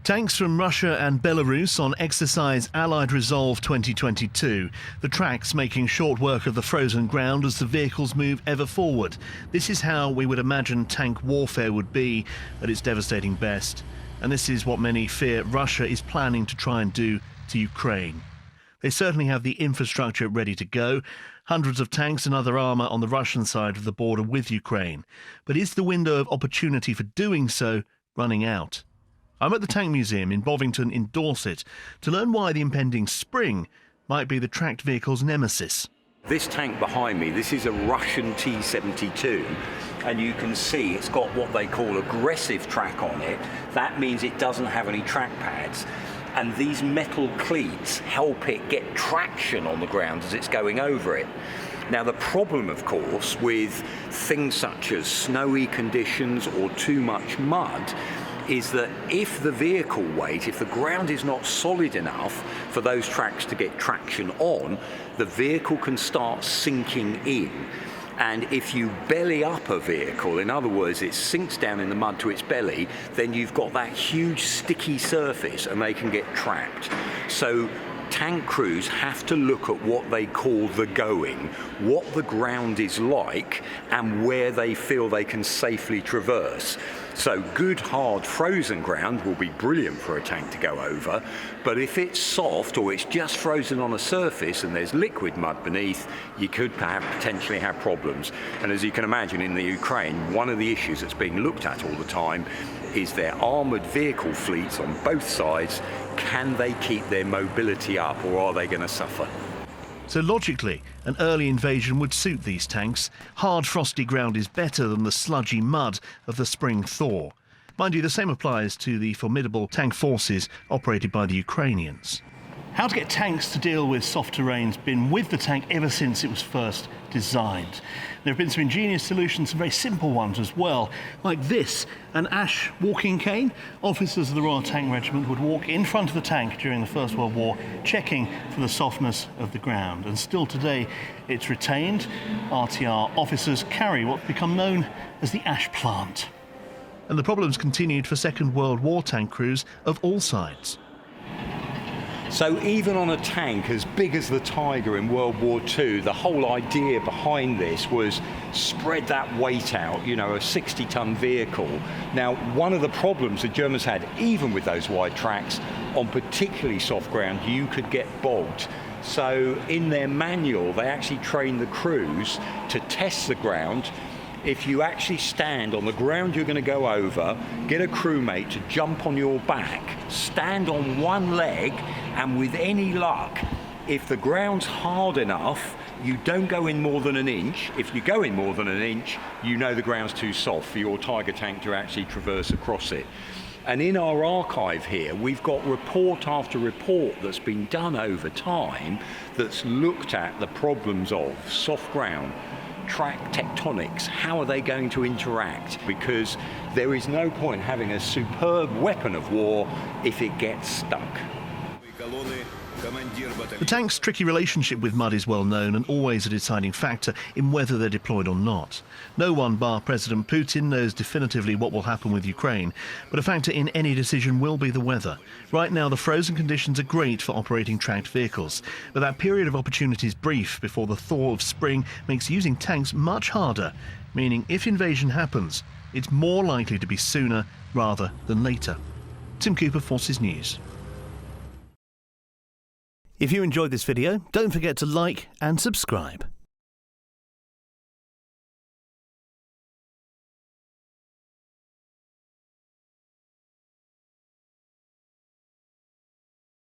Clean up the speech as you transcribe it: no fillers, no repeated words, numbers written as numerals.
Tanks from Russia and Belarus on exercise Allied Resolve 2022. The tracks making short work of the frozen ground as the vehicles move ever forward. This is how we would imagine tank warfare would be at its devastating best. And this is what many fear Russia is planning to try and do to Ukraine. They certainly have the infrastructure ready to go. Hundreds of tanks and other armour on the Russian side of the border with Ukraine. But is the window of opportunity for doing so running out? I'm at the Tank Museum in Bovington in Dorset to learn why the impending spring might be the tracked vehicle's nemesis. This tank behind me, this is a Russian T-72, and you can see it's got what they call aggressive track on it. That means it doesn't have any track pads, and these metal cleats help it get traction on the ground as it's going over it. Now the problem, of course, with things such as snowy conditions or too much mud is that if the vehicle weight, if the ground is not solid enough for those tracks to get traction on, the vehicle can start sinking in. And if you belly up a vehicle, in other words, it sinks down in the mud to its belly, then you've got that huge sticky surface and they can get trapped. So tank crews have to look at what they call the going, what the ground is like and where they feel they can safely traverse. So good hard frozen ground will be brilliant for a tank to go over, but if it's soft or it's just frozen on a surface and there's liquid mud beneath, you could potentially have problems. And as you can imagine, in the Ukraine, one of the issues that's being looked at all the time is their armoured vehicle fleets on both sides. Can they keep their mobility up, or are they going to suffer? So logically, an early invasion would suit these tanks. Hard, frosty ground is better than the sludgy mud of the spring thaw. Mind you, the same applies to the formidable tank forces operated by the Ukrainians. How to get tanks to deal with soft terrain's been with the tank ever since it was first designed. There have been some ingenious solutions, some very simple ones as well, like this, an ash walking cane. Officers of the Royal Tank Regiment would walk in front of the tank during the First World War, checking for the softness of the ground. And still today, it's retained. RTR officers carry what's become known as the ash plant. And the problems continued for Second World War tank crews of all sides. So even on a tank as big as the Tiger in World War II, the whole idea behind this was spread that weight out, you know, a 60-ton vehicle. Now, one of the problems the Germans had, even with those wide tracks, on particularly soft ground, you could get bogged. So in their manual, they actually trained the crews to test the ground. If you actually stand on the ground you're going to go over, get a crewmate to jump on your back, stand on one leg, and with any luck, if the ground's hard enough, you don't go in more than an inch. If you go in more than an inch, you know the ground's too soft for your Tiger tank to actually traverse across it. And in our archive here, we've got report after report that's been done over time that's looked at the problems of soft ground, track tectonics, how are they going to interact? Because there is no point having a superb weapon of war if it gets stuck. The tank's tricky relationship with mud is well known and always a deciding factor in whether they're deployed or not. No one, bar President Putin, knows definitively what will happen with Ukraine, but a factor in any decision will be the weather. Right now, the frozen conditions are great for operating tracked vehicles, but that period of opportunity is brief before the thaw of spring makes using tanks much harder, meaning if invasion happens, it's more likely to be sooner rather than later. Tim Cooper, Forces News. If you enjoyed this video, don't forget to like and subscribe.